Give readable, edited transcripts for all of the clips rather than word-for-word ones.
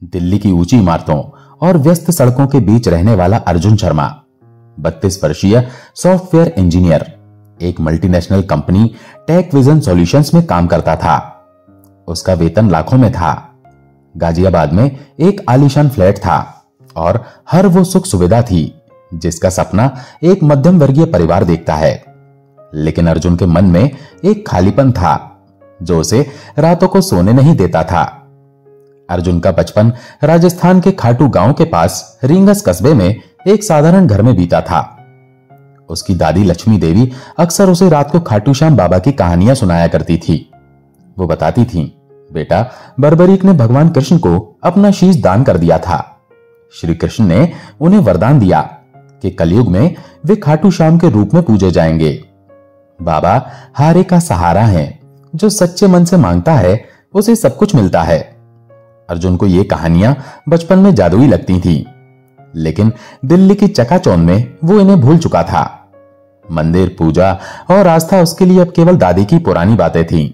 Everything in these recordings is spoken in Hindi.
दिल्ली की ऊंची इमारतों और व्यस्त सड़कों के बीच रहने वाला अर्जुन शर्मा 32 वर्षीय सॉफ्टवेयर इंजीनियर एक multinational company tech vision solutions में काम करता था। उसका वेतन लाखों में था। गाजियाबाद में एक आलीशान फ्लैट था और हर वो सुख सुविधा थी जिसका सपना एक मध्यम वर्गीय परिवार देखता है। लेकिन अर्जुन के मन में एक खालीपन था जो उसे रातों को सोने नहीं देता था। अर्जुन का बचपन राजस्थान के खाटू गांव के पास रींगस कस्बे में एक साधारण घर में बीता था। उसकी दादी लक्ष्मी देवी अक्सर उसे रात को खाटू श्याम बाबा की कहानियां सुनाया करती थी। वो बताती थीं, बेटा, बर्बरीक ने भगवान कृष्ण को अपना शीश दान कर दिया था। श्री कृष्ण ने उन्हें वरदान दिया कि कलयुग में वे खाटू श्याम के रूप में पूजे जाएंगे। बाबा हारे का सहारा हैं, जो सच्चे मन से मांगता है उसे सब कुछ मिलता है। अर्जुन को ये कहानियां बचपन में जादुई लगती थीं, लेकिन दिल्ली की चकाचौंध में वो इन्हें भूल चुका था। मंदिर, पूजा और आस्था उसके लिए अब केवल दादी की पुरानी बातें थीं।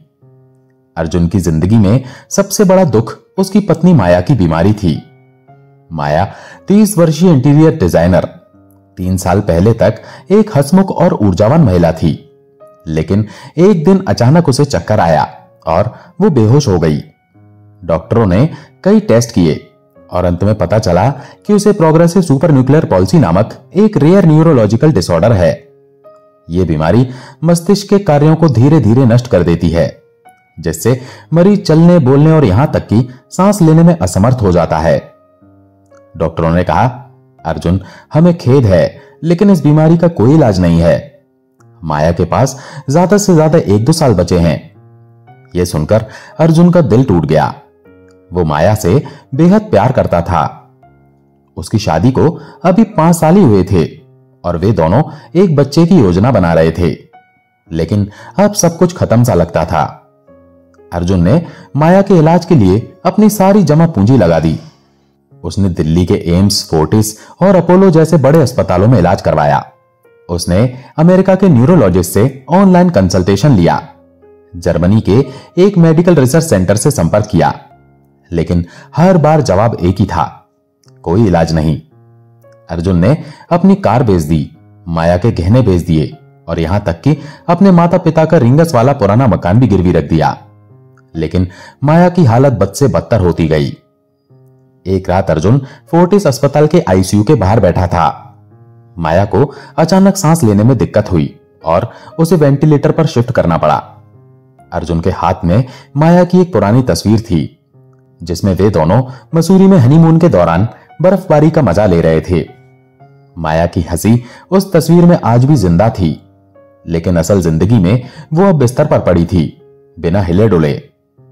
अर्जुन की जिंदगी में सबसे बड़ा दुख उसकी पत्नी माया की बीमारी थी। माया 30 वर्षीय इंटीरियर डिजाइनर 3 साल पहले तक एक हंसमुख और ऊर्जावान महिला थी, लेकिन एक दिन अचानक उसे चक्कर आया और वो बेहोश हो गई। डॉक्टरों ने कई टेस्ट किए और अंत में पता चला कि उसे प्रोग्रेसिव सुपर न्यूक्लियर पॉल्सी नामक एक रेयर न्यूरोलॉजिकल डिसऑर्डर है। यह बीमारी मस्तिष्क के कार्यों को धीरे धीरे नष्ट कर देती है, जिससे मरीज चलने, बोलने और यहां तक कि सांस लेने में असमर्थ हो जाता है। डॉक्टरों ने कहा, अर्जुन, हमें खेद है, लेकिन इस बीमारी का कोई इलाज नहीं है। माया के पास ज्यादा से ज्यादा 1-2 साल बचे हैं। यह सुनकर अर्जुन का दिल टूट गया। वो माया से बेहद प्यार करता था। उसकी शादी को अभी 5 साल ही हुए थे और वे दोनों एक बच्चे की योजना बना रहे थे, लेकिन अब सब कुछ खत्म सा लगता था। अर्जुन ने माया के इलाज के लिए अपनी सारी जमा पूंजी लगा दी। उसने दिल्ली के एम्स, फोर्टिस और अपोलो जैसे बड़े अस्पतालों में इलाज करवाया। उसने अमेरिका के न्यूरोलॉजिस्ट से ऑनलाइन कंसल्टेशन लिया, जर्मनी के एक मेडिकल रिसर्च सेंटर से संपर्क किया, लेकिन हर बार जवाब एक ही था, कोई इलाज नहीं। अर्जुन ने अपनी कार बेच दी, माया के गहने बेच दिए और यहां तक कि अपने माता पिता का रिंगस वाला पुराना मकान भी गिरवी रख दिया, लेकिन माया की हालत बद से बदतर होती गई। एक रात अर्जुन फोर्टिस अस्पताल के आईसीयू के बाहर बैठा था। माया को अचानक सांस लेने में दिक्कत हुई और उसे वेंटिलेटर पर शिफ्ट करना पड़ा। अर्जुन के हाथ में माया की एक पुरानी तस्वीर थी, जिसमें वे दोनों मसूरी में हनीमून के दौरान बर्फबारी का मजा ले रहे थे। माया की हंसी उस तस्वीर में आज भी जिंदा थी, लेकिन असल जिंदगी में वो अब बिस्तर पर पड़ी थी, बिना हिले डुले।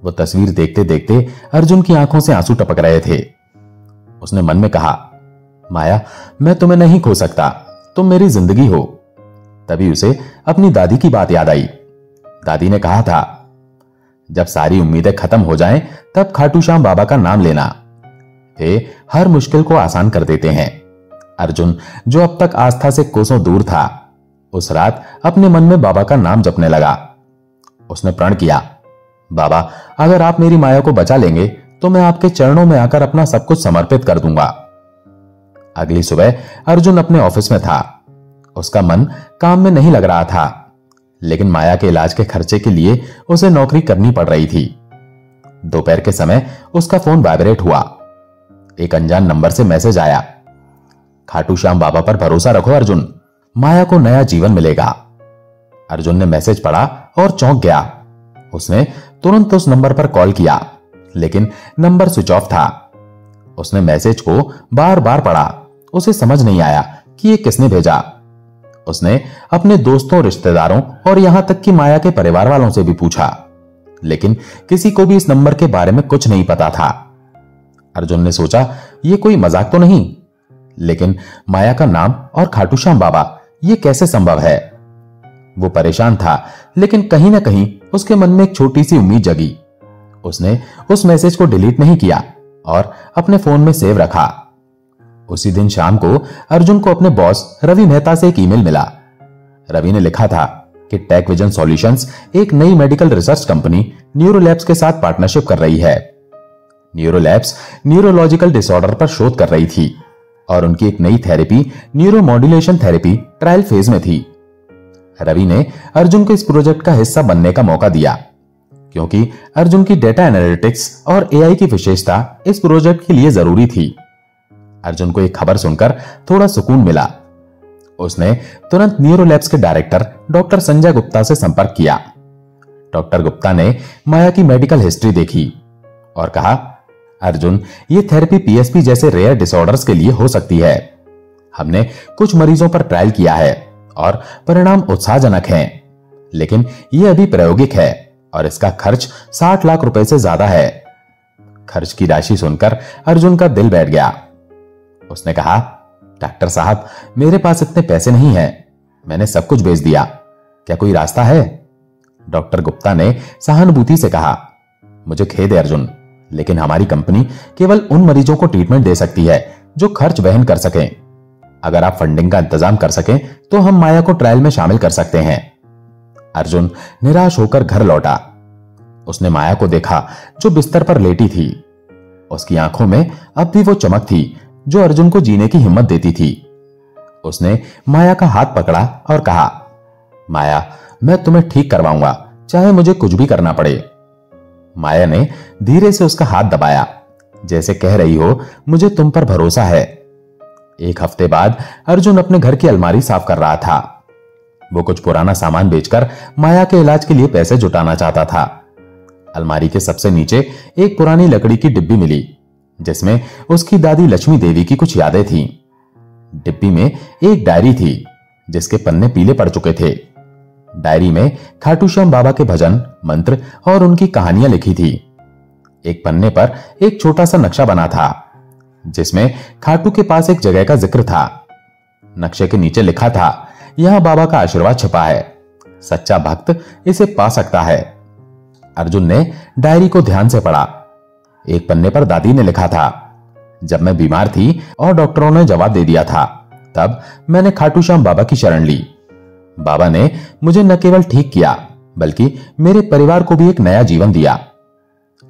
वो तस्वीर देखते देखते अर्जुन की आंखों से आंसू टपक रहे थे। उसने मन में कहा, माया, मैं तुम्हें नहीं खो सकता, तुम मेरी जिंदगी हो। तभी उसे अपनी दादी की बात याद आई। दादी ने कहा था, जब सारी उम्मीदें खत्म हो जाएं, तब खाटू श्याम बाबा का नाम लेना, वे हर मुश्किल को आसान कर देते हैं। अर्जुन, जो अब तक आस्था से कोसों दूर था, उस रात अपने मन में बाबा का नाम जपने लगा। उसने प्रण किया, बाबा, अगर आप मेरी माया को बचा लेंगे तो मैं आपके चरणों में आकर अपना सब कुछ समर्पित कर दूंगा। अगली सुबह अर्जुन अपने ऑफिस में था। उसका मन काम में नहीं लग रहा था, लेकिन माया के इलाज के खर्चे के लिए उसे नौकरी करनी पड़ रही थी। दोपहर के समय उसका फोन वाइब्रेट हुआ। एक अनजान नंबर से मैसेज आया, खाटू श्याम बाबा पर भरोसा रखो अर्जुन, माया को नया जीवन मिलेगा। अर्जुन ने मैसेज पढ़ा और चौंक गया। उसने तुरंत उस नंबर पर कॉल किया, लेकिन नंबर स्विच ऑफ था। उसने मैसेज को बार बार पढ़ा। उसे समझ नहीं आया कि ये किसने भेजा। उसने अपने दोस्तों, रिश्तेदारों और यहां तक कि माया के परिवार वालों से भी पूछा, लेकिन किसी को भी इस नंबर के बारे में कुछ नहीं पता था। अर्जुन ने सोचा, ये कोई मजाक तो नहीं, लेकिन माया का नाम और खाटू श्याम बाबा, ये कैसे संभव है? वो परेशान था, लेकिन कहीं ना कहीं उसके मन में एक छोटी सी उम्मीद जगी। उसने उस मैसेज को डिलीट नहीं किया और अपने फोन में सेव रखा। उसी दिन शाम को अर्जुन को अपने बॉस रवि मेहता से एक ईमेल मिला। रवि ने लिखा था कि टेक विजन सॉल्यूशंस एक नई मेडिकल रिसर्च कंपनी न्यूरोलैब्स के साथ पार्टनरशिप कर रही है। न्यूरोलैब्स न्यूरोलॉजिकल डिसऑर्डर पर शोध कर रही थी और उनकी एक नई therapy neuromodulation therapy trial phase में थी। रवि ने अर्जुन को इस प्रोजेक्ट का हिस्सा बनने का मौका दिया क्योंकि अर्जुन की डेटा एनालिटिक्स और एआई की विशेषता इस प्रोजेक्ट के लिए जरूरी थी। अर्जुन को एक खबर सुनकर थोड़ा सुकून मिला। उसने तुरंत न्यूरोलैब्स के डायरेक्टर डॉक्टर संजय गुप्ता से संपर्क किया। डॉक्टर गुप्ता ने माया की मेडिकल हिस्ट्री देखी और कहा, अर्जुन, ये थेरेपी पीएसपी जैसे रेयर डिसऑर्डर्स के लिए हो सकती है। हमने कुछ मरीजों पर ट्रायल किया है और परिणाम उत्साहजनक हैं, लेकिन ये अभी प्रायोगिक है और इसका खर्च 60 लाख रुपए से ज्यादा है। खर्च की राशि सुनकर अर्जुन का दिल बैठ गया। उसने कहा, डॉक्टर साहब, मेरे पास इतने पैसे नहीं हैं, मैंने सब कुछ बेच दिया, क्या कोई रास्ता है? डॉक्टर गुप्ता ने सहानुभूति से कहा, मुझे खेद है अर्जुन, लेकिन हमारी कंपनी केवल उन मरीजों को ट्रीटमेंट दे सकती है जो खर्च वहन कर सकें। अगर आप फंडिंग का इंतजाम कर सकें तो हम माया को ट्रायल में शामिल कर सकते हैं। अर्जुन निराश होकर घर लौटा। उसने माया को देखा जो बिस्तर पर लेटी थी। उसकी आंखों में अब भी वो चमक थी जो अर्जुन को जीने की हिम्मत देती थी। उसने माया का हाथ पकड़ा और कहा, माया, मैं तुम्हें ठीक करवाऊंगा, चाहे मुझे कुछ भी करना पड़े। माया ने धीरे से उसका हाथ दबाया, जैसे कह रही हो, मुझे तुम पर भरोसा है। एक हफ्ते बाद अर्जुन अपने घर की अलमारी साफ कर रहा था। वो कुछ पुराना सामान बेचकर माया के इलाज के लिए पैसे जुटाना चाहता था। अलमारी के सबसे नीचे एक पुरानी लकड़ी की डिब्बी मिली जिसमें उसकी दादी लक्ष्मी देवी की कुछ यादें थीं। डिब्बी में एक डायरी थी जिसके पन्ने पीले पड़ चुके थे। डायरी में खाटू श्याम बाबा के भजन, मंत्र और उनकी कहानियां लिखी थी। एक पन्ने पर एक छोटा सा नक्शा बना था जिसमें खाटू के पास एक जगह का जिक्र था। नक्शे के नीचे लिखा था, यहां बाबा का आशीर्वाद छिपा है, सच्चा भक्त इसे पा सकता है। अर्जुन ने डायरी को ध्यान से पढ़ा। एक पन्ने पर दादी ने लिखा था, जब मैं बीमार थी और डॉक्टरों ने जवाब दे दिया था, तब मैंने खाटू श्याम बाबा की शरण ली। बाबा ने मुझे न केवल ठीक किया बल्कि मेरे परिवार को भी एक नया जीवन दिया।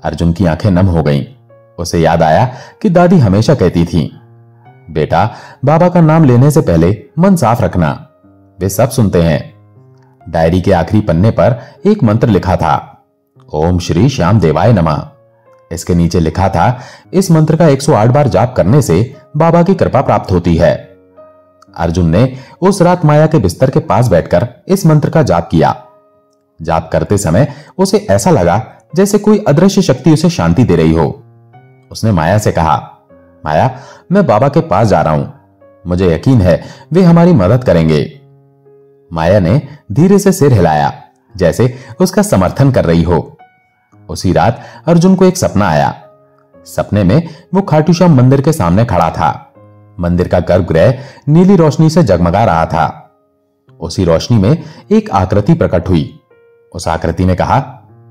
अर्जुन की आंखें नम हो गईं। उसे याद आया कि दादी हमेशा कहती थी, बेटा, बाबा का नाम लेने से पहले मन साफ रखना, वे सब सुनते हैं। डायरी के आखिरी पन्ने पर एक मंत्र लिखा था, ओम श्री श्याम देवाय नमः। इसके नीचे लिखा था, इस मंत्र का 108 बार जाप करने से बाबा की कृपा प्राप्त होती है। अर्जुन ने उस रात माया के बिस्तर के पास बैठकर इस मंत्र का जाप किया। जाप करते समय उसे ऐसा लगा जैसे कोई अदृश्य शक्ति उसे शांति दे रही हो। उसने माया से कहा, माया, मैं बाबा के पास जा रहा हूं, मुझे यकीन है वे हमारी मदद करेंगे। माया ने धीरे से सिर हिलाया जैसे उसका समर्थन कर रही हो। उसी रात अर्जुन को एक सपना आया। सपने में वो खाटू श्याम मंदिर के सामने खड़ा था। मंदिर का गर्भगृह नीली रोशनी से जगमगा रहा था। उसी रोशनी में एक आकृति प्रकट हुई। उस आकृति ने कहा,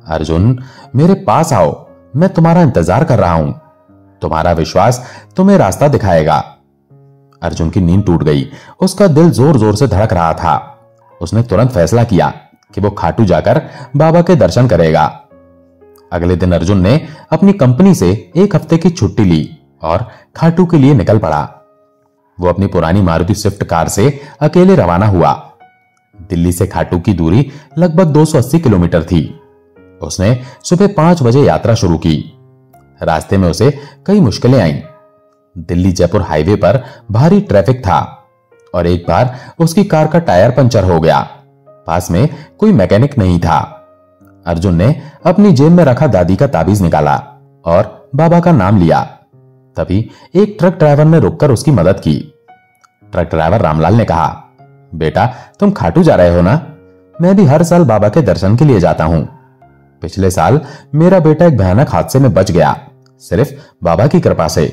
अर्जुन, मेरे पास आओ, मैं तुम्हारा इंतजार कर रहा हूं, तुम्हारा विश्वास तुम्हें रास्ता दिखाएगा। अर्जुन की नींद टूट गई। उसका दिल जोर जोर से धड़क रहा था। उसने तुरंत फैसला किया कि वो खाटू जाकर बाबा के दर्शन करेगा। अगले दिन अर्जुन ने अपनी कंपनी से एक हफ्ते की छुट्टी ली और खाटू के लिए निकल पड़ा। वो अपनी पुरानी मारुति स्विफ्ट कार से अकेले रवाना हुआ। दिल्ली से खाटू की दूरी लगभग 280 किलोमीटर थी। उसने सुबह 5 बजे यात्रा शुरू की। रास्ते में उसे कई मुश्किलें आईं। दिल्ली जयपुर हाईवे पर भारी ट्रैफिक था और एक बार उसकी कार का टायर पंचर हो गया। पास में कोई मैकेनिक नहीं था। अर्जुन ने अपनी जेब में रखा दादी का ताबीज निकाला और बाबा का नाम लिया। तभी एक ट्रक ड्राइवर ने रुककर उसकी मदद की। ट्रक ड्राइवर रामलाल ने कहा, बेटा, तुम खाटू जा रहे हो ना? मैं भी हर साल बाबा के दर्शन के लिए जाता हूं। पिछले साल मेरा बेटा एक भयानक हादसे में बच गया, सिर्फ बाबा की कृपा से।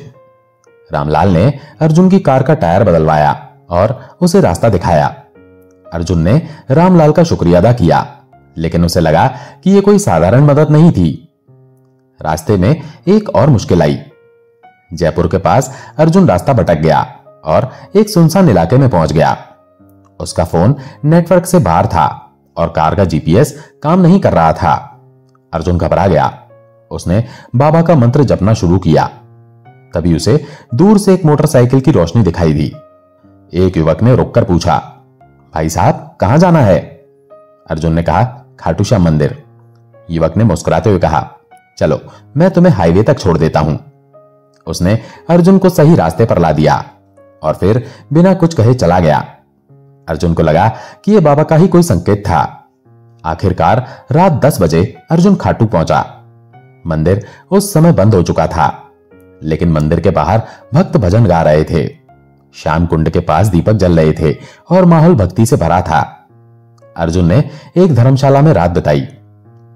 रामलाल ने अर्जुन की कार का टायर बदलवाया और उसे रास्ता दिखाया। अर्जुन ने रामलाल का शुक्रिया अदा किया, लेकिन उसे लगा कि यह कोई साधारण मदद नहीं थी। रास्ते में एक और मुश्किल आई। जयपुर के पास अर्जुन रास्ता भटक गया और एक सुनसान इलाके में पहुंच गया। उसका फोन नेटवर्क से बाहर था और कार का जीपीएस काम नहीं कर रहा था। अर्जुन घबरा गया। उसने बाबा का मंत्र जपना शुरू किया। तभी उसे दूर से एक मोटरसाइकिल की रोशनी दिखाई दी। एक युवक ने रुककर पूछा, भाई साहब कहां जाना है? अर्जुन ने कहा, खाटू श्याम मंदिर। युवक ने मुस्कुराते हुए कहा, चलो मैं तुम्हें हाईवे तक छोड़ देता हूं। उसने अर्जुन को सही रास्ते पर ला दिया और फिर बिना कुछ कहे चला गया। अर्जुन को लगा कि यह बाबा का ही कोई संकेत था। आखिरकार रात 10 बजे अर्जुन खाटू पहुंचा। मंदिर उस समय बंद हो चुका था, लेकिन मंदिर के बाहर भक्त भजन गा रहे थे। श्याम कुंड के पास दीपक जल रहे थे और माहौल भक्ति से भरा था। अर्जुन ने एक धर्मशाला में रात बिताई।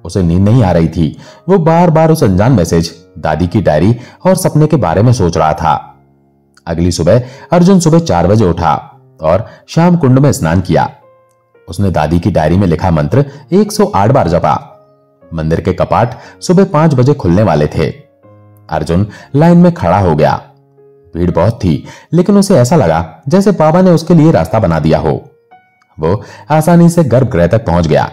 उसे नींद नहीं आ रही थी। वो बार बार उस अनजान मैसेज, दादी की डायरी और सपने के बारे में सोच रहा था। अगली सुबह अर्जुन सुबह 4 बजे उठा और श्याम कुंड में स्नान किया। उसने दादी की डायरी में लिखा मंत्र 108 बार जपा। मंदिर के कपाट सुबह 5 बजे खुलने वाले थे। अर्जुन लाइन में खड़ा हो गया। भीड़ बहुत थी, लेकिन उसे ऐसा लगा जैसे बाबा ने उसके लिए रास्ता बना दिया हो। वो आसानी से गर्भगृह तक पहुंच गया।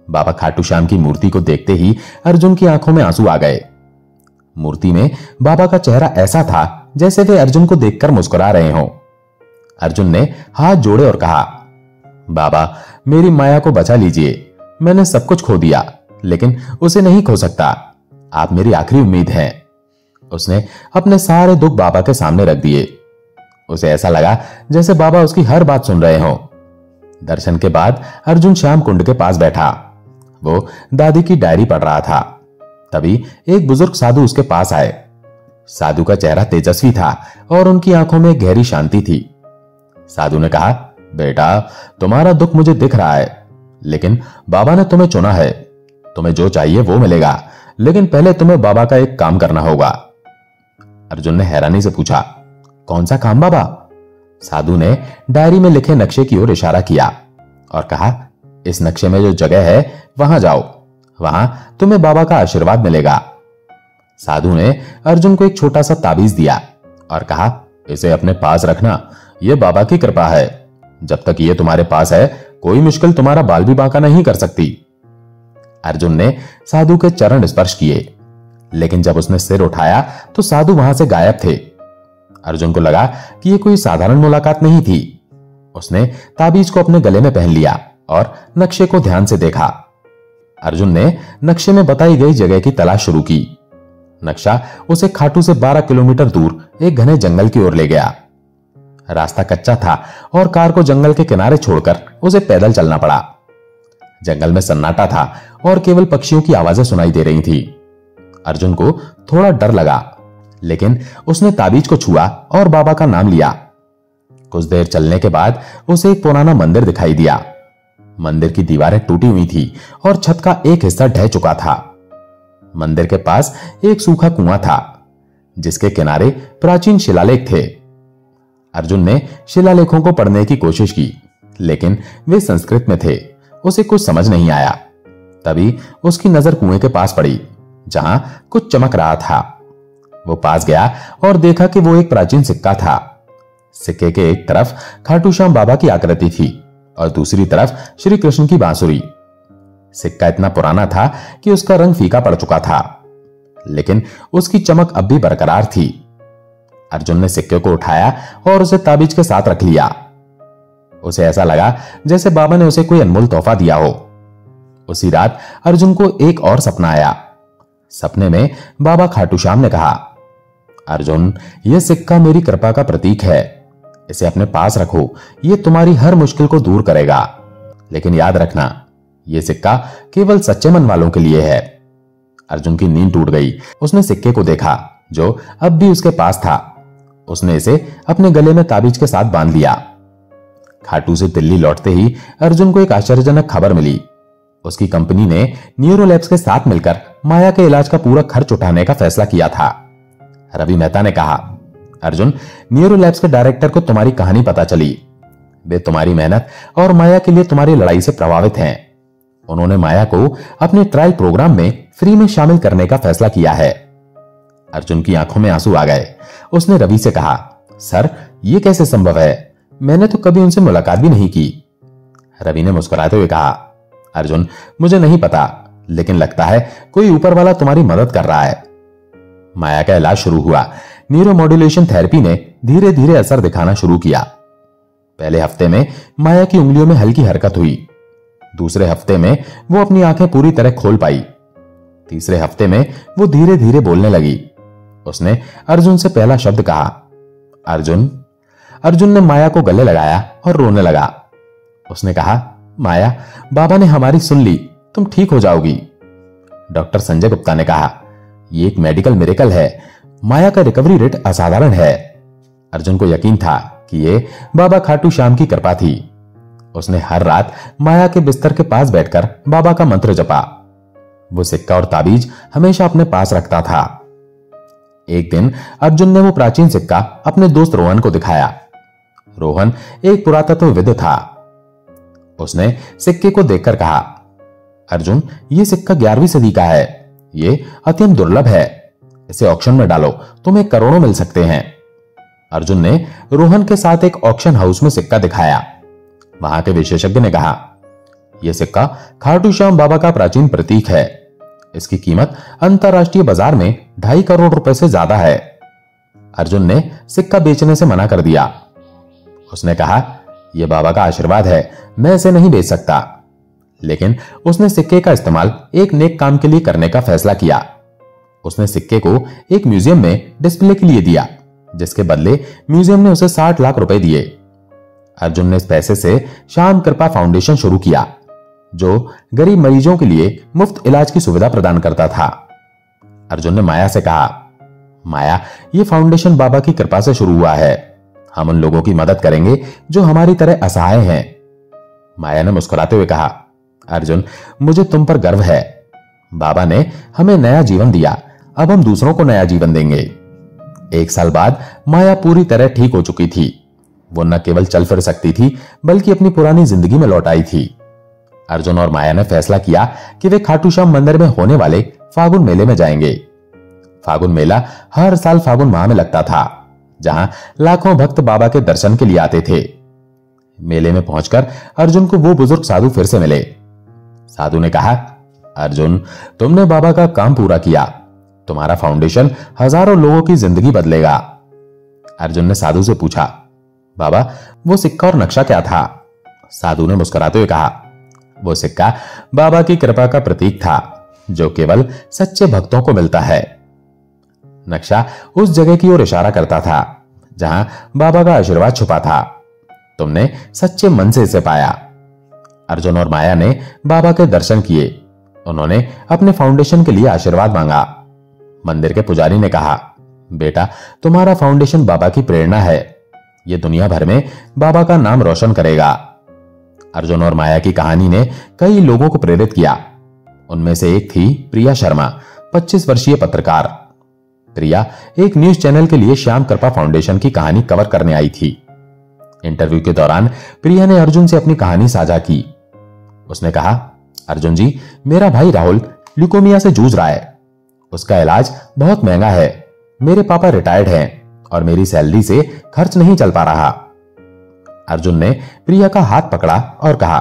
बाबा खाटू श्याम की मूर्ति को देखते ही अर्जुन की आंखों में आंसू आ गए। मूर्ति में बाबा का चेहरा ऐसा था जैसे वे अर्जुन को देखकर मुस्कुरा रहे हों। अर्जुन ने हाथ जोड़े और कहा, बाबा मेरी माया को बचा लीजिए। मैंने सब कुछ खो दिया, लेकिन उसे नहीं खो सकता। आप मेरी आखिरी उम्मीद हैं। उसने अपने सारे दुख बाबा के सामने रख दिए। उसे ऐसा लगा जैसे बाबा उसकी हर बात सुन रहे हों। दर्शन के बाद अर्जुन श्याम कुंड के पास बैठा। वो दादी की डायरी पढ़ रहा था। तभी एक बुजुर्ग साधु उसके पास आए। साधु का चेहरा तेजस्वी था और उनकी आंखों में गहरी शांति थी। साधु ने कहा, बेटा तुम्हारा दुख मुझे दिख रहा है, लेकिन बाबा ने तुम्हें चुना है। तुम्हें जो चाहिए वो मिलेगा, लेकिन पहले तुम्हें बाबा का एक काम करना होगा। अर्जुन ने हैरानी से पूछा, कौन सा काम बाबा? साधु ने डायरी में लिखे नक्शे की ओर इशारा किया और कहा, इस नक्शे में जो जगह है वहां जाओ। वहां तुम्हें बाबा का आशीर्वाद मिलेगा। साधु ने अर्जुन को एक छोटा सा ताबीज दिया और कहा, इसे अपने पास रखना, यह बाबा की कृपा है। जब तक ये तुम्हारे पास है, कोई मुश्किल तुम्हारा बाल भी बांका नहीं कर सकती। अर्जुन ने साधु के चरण स्पर्श किए, लेकिन जब उसने सिर उठाया तो साधु वहां से गायब थे। अर्जुन को लगा कि यह कोई साधारण मुलाकात नहीं थी। उसने ताबीज को अपने गले में पहन लिया और नक्शे को ध्यान से देखा। अर्जुन ने नक्शे में बताई गई जगह की तलाश शुरू की। नक्शा उसे खाटू से 12 किलोमीटर दूर एक घने जंगल की ओर ले गया। रास्ता कच्चा था और कार को जंगल के किनारे छोड़कर उसे पैदल चलना पड़ा। जंगल में सन्नाटा था और केवल पक्षियों की आवाजें सुनाई दे रही थी। अर्जुन को थोड़ा डर लगा, लेकिन उसने ताबीज को छुआ और बाबा का नाम लिया। कुछ देर चलने के बाद उसे एक पुराना मंदिर दिखाई दिया। मंदिर की दीवारें टूटी हुई थी और छत का एक हिस्सा ढह चुका था। मंदिर के पास एक सूखा कुआं था, जिसके किनारे प्राचीन शिलालेख थे। अर्जुन ने शिलालेखों को पढ़ने की कोशिश की, लेकिन वे संस्कृत में थे। उसे कुछ समझ नहीं आया। तभी उसकी नजर कुएं के पास पड़ी, जहां कुछ चमक रहा था। वो पास गया और देखा कि वो एक प्राचीन सिक्का था। सिक्के के एक तरफ खाटू श्याम बाबा की आकृति थी और दूसरी तरफ श्री कृष्ण की बांसुरी। सिक्का इतना पुराना था कि उसका रंग फीका पड़ चुका था, लेकिन उसकी चमक अब भी बरकरार थी। अर्जुन ने सिक्के को उठाया और उसे ताबीज के साथ रख लिया। उसे ऐसा लगा जैसे बाबा ने उसे कोई अनमोल तोहफा दिया हो। उसी रात अर्जुन को एक और सपना आया। सपने में बाबा खाटू श्याम ने कहा, अर्जुन, यह सिक्का मेरी कृपा का प्रतीक है। इसे अपने पास रखो, यह तुम्हारी हर मुश्किल को दूर करेगा। लेकिन याद रखना, यह सिक्का केवल सच्चे मन वालों के लिए है। अर्जुन की नींद टूट गई। उसने सिक्के को देखा, जो अब भी उसके पास था। उसने इसे अपने गले में ताबीज के साथ बांध लिया। खाटू से दिल्ली लौटते ही अर्जुन को एक आश्चर्यजनक खबर मिली। उसकी कंपनी ने न्यूरोलैब्स के साथ मिलकर माया के इलाज का पूरा खर्च उठाने का फैसला किया था। रवि मेहता ने कहा, अर्जुन, न्यूरोलैब्स के डायरेक्टर को तुम्हारी कहानी पता चली। वे तुम्हारी मेहनत और माया के लिए तुम्हारी लड़ाई से प्रभावित हैं। उन्होंने माया को अपने ट्रायल प्रोग्राम में फ्री में शामिल करने का फैसला किया है। अर्जुन की आंखों में आंसू आ गए। उसने रवि से कहा, सर, यह कैसे संभव है? मैंने तो कभी उनसे मुलाकात भी नहीं की। रवि ने मुस्कुराते हुए कहा, अर्जुन, मुझे नहीं पता, लेकिन लगता है कोई ऊपर वाला तुम्हारी मदद कर रहा है। माया का इलाज शुरू हुआ। न्यूरोमॉड्यूलेशन थेरेपी ने धीरे धीरे असर दिखाना शुरू किया। पहले हफ्ते में माया की उंगलियों में हल्की हरकत हुई। दूसरे हफ्ते में वो अपनी आंखें पूरी तरह खोल पाई। तीसरे हफ्ते में वो धीरे धीरे बोलने लगी। उसने अर्जुन से पहला शब्द कहा, अर्जुन। अर्जुन ने माया को गले लगाया और रोने लगा। उसने कहा, माया, बाबा ने हमारी सुन ली, तुम ठीक हो जाओगी। डॉक्टर संजय गुप्ता ने कहा, यह एक मेडिकल मिरेकल है। माया का रिकवरी रेट असाधारण है। अर्जुन को यकीन था कि यह बाबा खाटू श्याम की कृपा थी। उसने हर रात माया के बिस्तर के पास बैठकर बाबा का मंत्र जपा। वो सिक्का और ताबीज हमेशा अपने पास रखता था। एक दिन अर्जुन ने वो प्राचीन सिक्का अपने दोस्त रोहन को दिखाया। रोहन एक पुरातत्वविद था। उसने सिक्के को देखकर कहा, अर्जुन, ये सिक्का 11वीं सदी का है। ये अत्यंत दुर्लभ है। इसे ऑक्शन में डालो, तुम्हें करोड़ों मिल सकते हैं। अर्जुन ने रोहन के साथ एक ऑक्शन हाउस में सिक्का दिखाया। वहां के विशेषज्ञ ने कहा, यह सिक्का खाटू श्याम बाबा का प्राचीन प्रतीक है। इसकी कीमत अंतरराष्ट्रीय बाजार में 2.5 करोड़ रुपए से ज्यादा है। अर्जुन ने सिक्का बेचने से मना कर दिया। उसने कहा, यह बाबा का आशीर्वाद है, मैं इसे नहीं बेच सकता। लेकिन उसने सिक्के का इस्तेमाल एक नेक काम के लिए करने का फैसला किया। उसने सिक्के को एक म्यूजियम में डिस्प्ले के लिए दिया, जिसके बदले म्यूजियम ने उसे 60 लाख रुपए दिए। अर्जुन ने इस पैसे से श्याम कृपा फाउंडेशन शुरू किया, जो गरीब मरीजों के लिए मुफ्त इलाज की सुविधा प्रदान करता था। अर्जुन ने माया से कहा, माया, यह फाउंडेशन बाबा की कृपा से शुरू हुआ है। हम उन लोगों की मदद करेंगे जो हमारी तरह असहाय हैं। माया ने मुस्कुराते हुए कहा, अर्जुन, मुझे तुम पर गर्व है। बाबा ने हमें नया जीवन दिया, अब हम दूसरों को नया जीवन देंगे। 1 साल बाद माया पूरी तरह ठीक हो चुकी थी। वो न केवल चल फिर सकती थी, बल्कि अपनी पुरानी जिंदगी में लौट आई थी। अर्जुन और माया ने फैसला किया कि वे खाटू श्याम मंदिर में होने वाले फागुन मेले में जाएंगे। फागुन मेला हर साल फागुन माह में लगता था, जहां लाखों भक्त बाबा के दर्शन के लिए आते थे। मेले में पहुंचकर अर्जुन को वो बुजुर्ग साधु फिर से मिले। साधु ने कहा, अर्जुन, तुमने बाबा का काम पूरा किया। तुम्हारा फाउंडेशन हजारों लोगों की जिंदगी बदलेगा। अर्जुन ने साधु से पूछा, बाबा, वो सिक्का और नक्शा क्या था? साधु ने मुस्कुराते हुए कहा, वो सिक्का बाबा की कृपा का प्रतीक था, जो केवल सच्चे भक्तों को मिलता है। नक्शा उस जगह की ओर इशारा करता था जहां बाबा का आशीर्वाद छुपा था। तुमने सच्चे मन से इसे पाया। अर्जुन और माया ने बाबा के दर्शन किए। उन्होंने अपने फाउंडेशन के लिए आशीर्वाद मांगा। मंदिर के पुजारी ने कहा, बेटा, तुम्हारा फाउंडेशन बाबा की प्रेरणा है। यह दुनिया भर में बाबा का नाम रोशन करेगा। अर्जुन और माया की कहानी ने कई लोगों को प्रेरित किया। उनमें से एक थी प्रिया शर्मा, 25 वर्षीय पत्रकार। प्रिया एक न्यूज चैनल के लिए श्याम कृपा फाउंडेशन की कहानी कवर करने आई थी। इंटरव्यू के दौरान प्रिया ने अर्जुन से अपनी कहानी साझा की। उसने कहा, अर्जुन जी, मेरा भाई राहुल ल्यूकोमिया से जूझ रहा है। उसका इलाज बहुत महंगा है। मेरे पापा रिटायर्ड हैं और मेरी सैलरी से खर्च नहीं चल पा रहा। अर्जुन ने प्रिया का हाथ पकड़ा और कहा,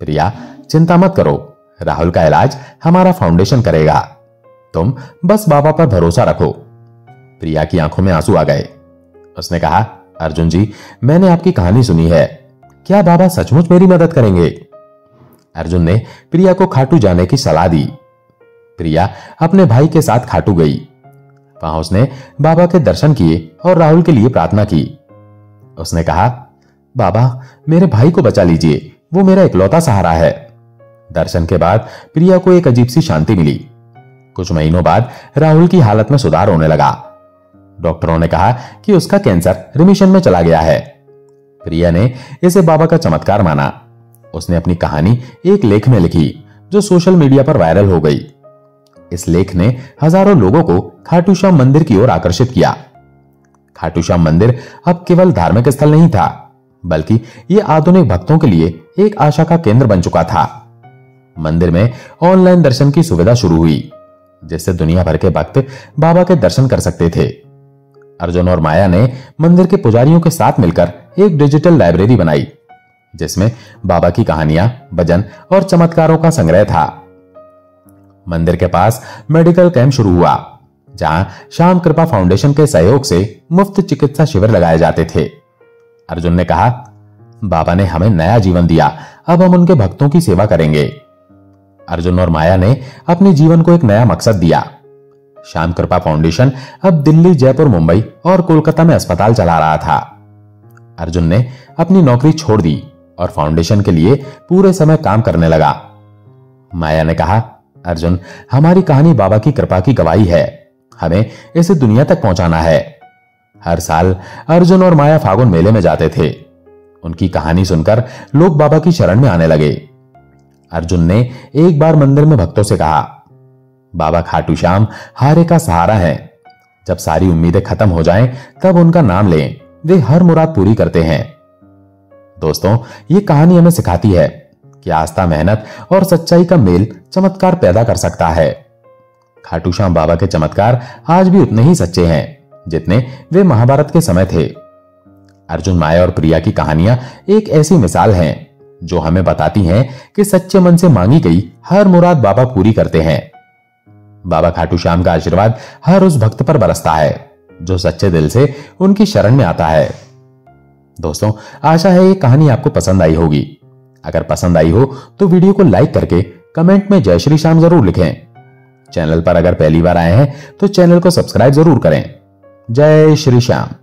प्रिया, चिंता मत करो, राहुल का इलाज हमारा फाउंडेशन करेगा। तुम बस बाबा पर भरोसा रखो। प्रिया की आंखों में आंसू आ गए। उसने कहा, अर्जुन जी, मैंने आपकी कहानी सुनी है। क्या बाबा सचमुच मेरी मदद करेंगे? अर्जुन ने प्रिया को खाटू जाने की सलाह दी। प्रिया अपने भाई के साथ खाटू गई। वहां उसने बाबा के दर्शन किए और राहुल के लिए प्रार्थना की। उसने कहा, बाबा, मेरे भाई को बचा लीजिए, वो मेरा इकलौता सहारा है। दर्शन के बाद प्रिया को एक अजीब सी शांति मिली। कुछ महीनों बाद राहुल की हालत में सुधार होने लगा। डॉक्टरों ने कहा कि उसका कैंसर रिमिशन में चला गया है। प्रिया ने इसे बाबा का चमत्कार माना। उसने अपनी कहानी एक लेख में लिखी, जो सोशल मीडिया पर वायरल हो गई। इस लेख ने हजारों लोगों को खाटू श्याम मंदिर की ओर आकर्षित किया। खाटू श्याम मंदिर अब केवल धार्मिक स्थल नहीं था, बल्कि यह आधुनिक भक्तों के लिए एक आशा का केंद्र बन चुका था। मंदिर में ऑनलाइन दर्शन की सुविधा शुरू हुई, जिससे दुनिया भर के भक्त बाबा के दर्शन कर सकते थे। अर्जुन और माया ने मंदिर के पुजारियों के साथ मिलकर एक डिजिटल लाइब्रेरी बनाई, जिसमें बाबा की कहानियां, भजन और चमत्कारों का संग्रह था। मंदिर के पास मेडिकल कैंप शुरू हुआ, जहां श्याम कृपा फाउंडेशन के सहयोग से मुफ्त चिकित्सा शिविर लगाए जाते थे। अर्जुन ने कहा, बाबा ने हमें नया जीवन दिया, अब हम उनके भक्तों की सेवा करेंगे। अर्जुन और माया ने अपने जीवन को एक नया मकसद दिया। श्याम कृपा फाउंडेशन अब दिल्ली, जयपुर, मुंबई और कोलकाता में अस्पताल चला रहा था। अर्जुन ने अपनी नौकरी छोड़ दी और फाउंडेशन के लिए पूरे समय काम करने लगा। माया ने कहा, अर्जुन, हमारी कहानी बाबा की कृपा की गवाही है, हमें इसे दुनिया तक पहुंचाना है। हर साल अर्जुन और माया फागुन मेले में जाते थे। उनकी कहानी सुनकर लोग बाबा की शरण में आने लगे। अर्जुन ने एक बार मंदिर में भक्तों से कहा, बाबा खाटू श्याम हारे का सहारा है। जब सारी उम्मीदें खत्म हो जाएं, तब उनका नाम लें, वे हर मुराद पूरी करते हैं। दोस्तों, ये कहानी हमें सिखाती है कि आस्था, मेहनत और सच्चाई का मेल चमत्कार पैदा कर सकता है। खाटू श्याम बाबा के चमत्कार आज भी उतने ही सच्चे हैं जितने वे महाभारत के समय थे। अर्जुन, माया और प्रिया की कहानियां एक ऐसी मिसाल हैं जो हमें बताती हैं कि सच्चे मन से मांगी गई हर मुराद बाबा पूरी करते हैं। बाबा खाटू श्याम का आशीर्वाद हर उस भक्त पर बरसता है जो सच्चे दिल से उनकी शरण में आता है। दोस्तों, आशा है ये कहानी आपको पसंद आई होगी। अगर पसंद आई हो तो वीडियो को लाइक करके कमेंट में जय श्री श्याम जरूर लिखें। चैनल पर अगर पहली बार आए हैं तो चैनल को सब्सक्राइब जरूर करें। जय श्री श्याम।